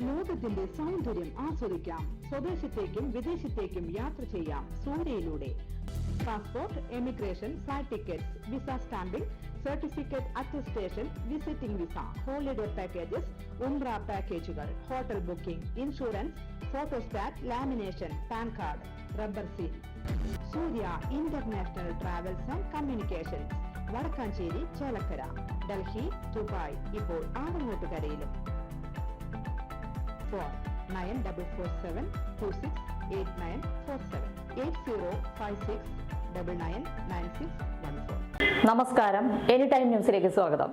ലോകത്തിന്റെ സൗന്ദര്യം ആസ്വദിക്കാം. സ്വദേശത്തേക്കും വിദേശത്തേക്കും യാത്ര ചെയ്യാം സൂര്യയിലൂടെ. Passport, emigration, flight tickets, visa stamping, certificate attestation, visiting visa, holiday packages, ഉംറ പാക്കേജുകൾ, hotel booking, insurance, photostat, lamination, PAN card, rubber seal. Surya international travels and communications, Vadakkanchery, Chelakkara, Delhi, Dubai, ഇപ്പോൾ ആറങ്ങോട്ടുകരയിലും. ഫോൺ 9447268947 8056999614. നമസ്കാരം, എനി ടൈം ന്യൂസിലേക്ക് സ്വാഗതം.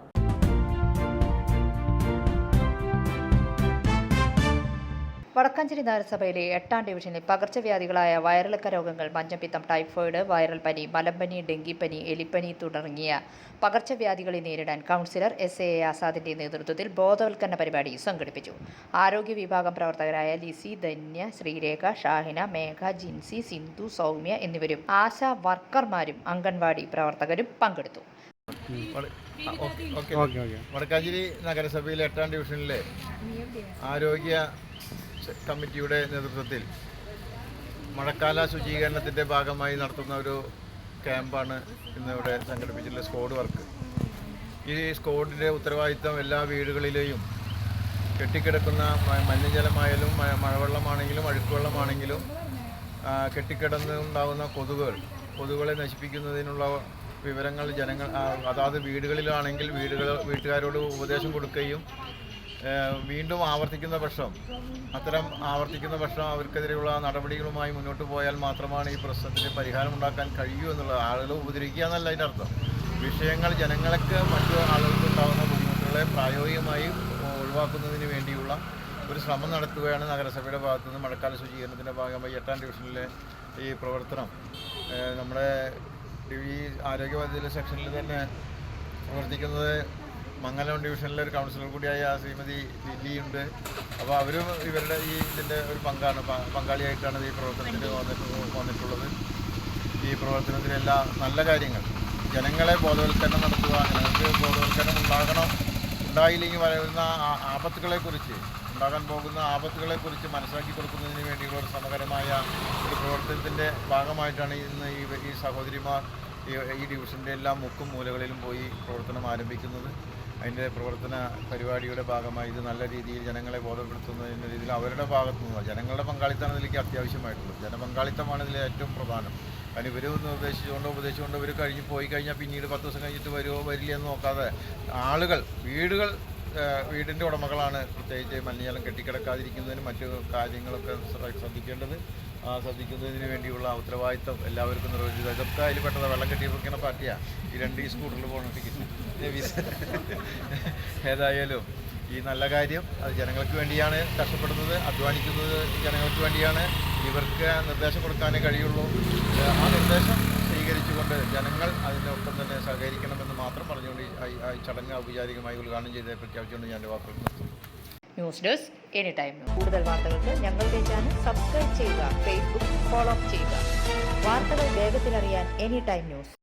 വടക്കാഞ്ചേരി നഗരസഭയിലെ 8ാം ഡിവിഷനിൽ പകർച്ചവ്യാധികളായ വയറിളക്ക രോഗങ്ങൾ മഞ്ഞപ്പിത്തം, ടൈഫോയിഡ്, വൈറൽ പനി, മലമ്പനി, ഡെങ്കിപ്പനി, എലിപ്പനി തുടങ്ങിയ പകർച്ചവ്യാധികളെ നേരിടാൻ കൗൺസിലർ SA ആസാദിന്റെ നേതൃത്വത്തിൽ ബോധവൽക്കരണ പരിപാടി സംഘടിപ്പിച്ചു. ആരോഗ്യ വിഭാഗം പ്രവർത്തകരായ ലിസി, ധന്യ, ശ്രീരേഖ, ഷാഹിന, മേഘ, ജിൻസി, സിന്ധു, സൗമ്യ എന്നിവരും ആശാ വർക്കർമാരും അംഗൻവാടി പ്രവർത്തകരും പങ്കെടുത്തു. വടക്കാഞ്ചേരി നഗരസഭയിലെ 8ാം ഡിവിഷനിലെ ആരോഗ്യ കമ്മിറ്റിയുടെ നേതൃത്വത്തിൽ മഴക്കാല ശുചീകരണത്തിൻ്റെ ഭാഗമായി നടത്തുന്ന ഒരു ക്യാമ്പാണ് ഇന്നിവിടെ സംഘടിപ്പിച്ചിട്ടുള്ള സ്ക്വാഡ് വർക്ക്. ഈ സ്ക്വാഡിൻ്റെ ഉത്തരവാദിത്തം എല്ലാ വീടുകളിലെയും കെട്ടിക്കിടക്കുന്ന മലിനജലമായാലും മഴവെള്ളമാണെങ്കിലും അഴുക്കുവെള്ളമാണെങ്കിലും കെട്ടിക്കിടന്നുണ്ടാകുന്ന കൊതുകുകളെ നശിപ്പിക്കുന്നതിനുള്ള വിവരങ്ങൾ അതാത് വീടുകളിലാണെങ്കിൽ വീട്ടുകാരോട് ഉപദേശം കൊടുക്കുകയും വീണ്ടും ആവർത്തിക്കുന്ന പക്ഷം അവർക്കെതിരെയുള്ള നടപടികളുമായി മുന്നോട്ട് പോയാൽ മാത്രമാണ് ഈ പ്രശ്നത്തിന് പരിഹാരമുണ്ടാക്കാൻ കഴിയൂ എന്നുള്ളത്. ആളുകളെ ഉപദ്രവിക്കുക എന്നല്ല അതിൻ്റെ അർത്ഥം. വിഷയങ്ങൾ ജനങ്ങൾക്ക് മറ്റു ആളുകൾക്ക് ഉണ്ടാകുന്ന ബുദ്ധിമുട്ടുകളെ പ്രായോഗികമായി ഒഴിവാക്കുന്നതിന് വേണ്ടിയുള്ള ഒരു ശ്രമം നടത്തുകയാണ് നഗരസഭയുടെ ഭാഗത്തുനിന്ന്. മഴക്കാല ശുചീകരണത്തിൻ്റെ ഭാഗമായി 8ാം ഡിവിഷനിലെ ഈ പ്രവർത്തനം നമ്മുടെ ഈ ആരോഗ്യവകുപ്പിലെ സെക്ഷനിൽ തന്നെ പ്രവർത്തിക്കുന്നത് മംഗലം ഡിവിഷനിലെ ഒരു കൗൺസിലർ കൂടിയായ ശ്രീമതി ലില്ലിയുണ്ട്. അപ്പോൾ അവരും ഇവരുടെ ഇതിൻ്റെ ഒരു പങ്കാളിയായിട്ടാണ് ഈ പ്രവർത്തനത്തിന് വന്നിട്ടുള്ളത്. ഈ പ്രവർത്തനത്തിലെല്ലാ നല്ല കാര്യങ്ങൾ ജനങ്ങളെ ബോധവൽക്കരണം നടത്തുക, ജനങ്ങൾക്ക് ബോധവൽക്കരണം ഉണ്ടായില്ലെങ്കിൽ വരുന്ന ഉണ്ടാകാൻ പോകുന്ന ആപത്തുകളെക്കുറിച്ച് മനസ്സിലാക്കി കൊടുക്കുന്നതിന് വേണ്ടിയുള്ള ഒരു സമകരമായ ഒരു പ്രവർത്തനത്തിൻ്റെ ഭാഗമായിട്ടാണ് ഇന്ന് ഈ സഹോദരിമാർ ഈ ഡിവിഷൻ്റെ എല്ലാ മുക്കും മൂലകളിലും പോയി പ്രവർത്തനം ആരംഭിക്കുന്നത്. അതിൻ്റെ പ്രവർത്തന പരിപാടിയുടെ ഭാഗമായി ഇത് നല്ല രീതിയിൽ ജനങ്ങളെ ബോധപ്പെടുത്തുന്നതിൻ്റെ രീതിയിൽ അവരുടെ ഭാഗത്തുനിന്ന് ജനങ്ങളുടെ പങ്കാളിത്തമാണ് ഇതിലേക്ക് അത്യാവശ്യമായിട്ടുള്ളത്. ജനപങ്കാളിത്തമാണ് ഇതിൽ ഏറ്റവും പ്രധാനം. കാരണം ഇവർ ഉപദേശിച്ചുകൊണ്ട് ഇവർ പോയി കഴിഞ്ഞാൽ പിന്നീട് 10 ദിവസം കഴിഞ്ഞിട്ട് വരുമോ വരില്ല എന്ന് നോക്കാതെ വീടിൻ്റെ ഉടമകളാണ് പ്രത്യേകിച്ച് മലിനജലം കെട്ടിക്കിടക്കാതിരിക്കുന്നതിനും മറ്റു കാര്യങ്ങളൊക്കെ ശ്രദ്ധിക്കേണ്ടത്. ശ്രദ്ധിക്കുന്നതിന് വേണ്ടിയുള്ള ഉത്തരവാദിത്തം എല്ലാവർക്കും നിർവഹിച്ചത്. ഇതൊക്കെ അതിൽ പെട്ടത് വെള്ളം കെട്ടിയിരിക്കുന്ന പാർട്ടിയാണ് ഈ 2 സ്കൂട്ടറിൽ പോകുന്ന ടിക്കറ്റ്. ഏതായാലും ഈ നല്ല കാര്യം അത് ജനങ്ങൾക്ക് വേണ്ടിയാണ് കഷ്ടപ്പെടുന്നത്, അധ്വാനിക്കുന്നത് ജനങ്ങൾക്ക് വേണ്ടിയാണ്. ഇവർക്ക് നിർദ്ദേശം കൊടുക്കാനേ കഴിയുള്ളൂ. ആ നിർദ്ദേശം സ്വീകരിച്ചുകൊണ്ട് ജനങ്ങൾ അതിൻ്റെ ഒപ്പം തന്നെ സഹകരിക്കണമെന്ന് മാത്രം പറഞ്ഞുകൊണ്ട് ഈ ചടങ്ങ് ഔപചാരികമായി ഉദ്ഘാടനം ചെയ്ത് പ്രഖ്യാപിച്ചുകൊണ്ട് ഞാൻ വാക്കുകൾ നിർത്തുന്നു. News desk any time. കൂടുതൽ വാർത്തകൾക്ക് ഞങ്ങളുടെ ചാനൽ സബ്സ്ക്രൈബ് ചെയ്യുക, ഫേസ്ബുക്ക് ഫോളോ ചെയ്യുക. വാർത്തകൾ വേഗത്തിലറിയാൻ എനി ടൈം ന്യൂസ്.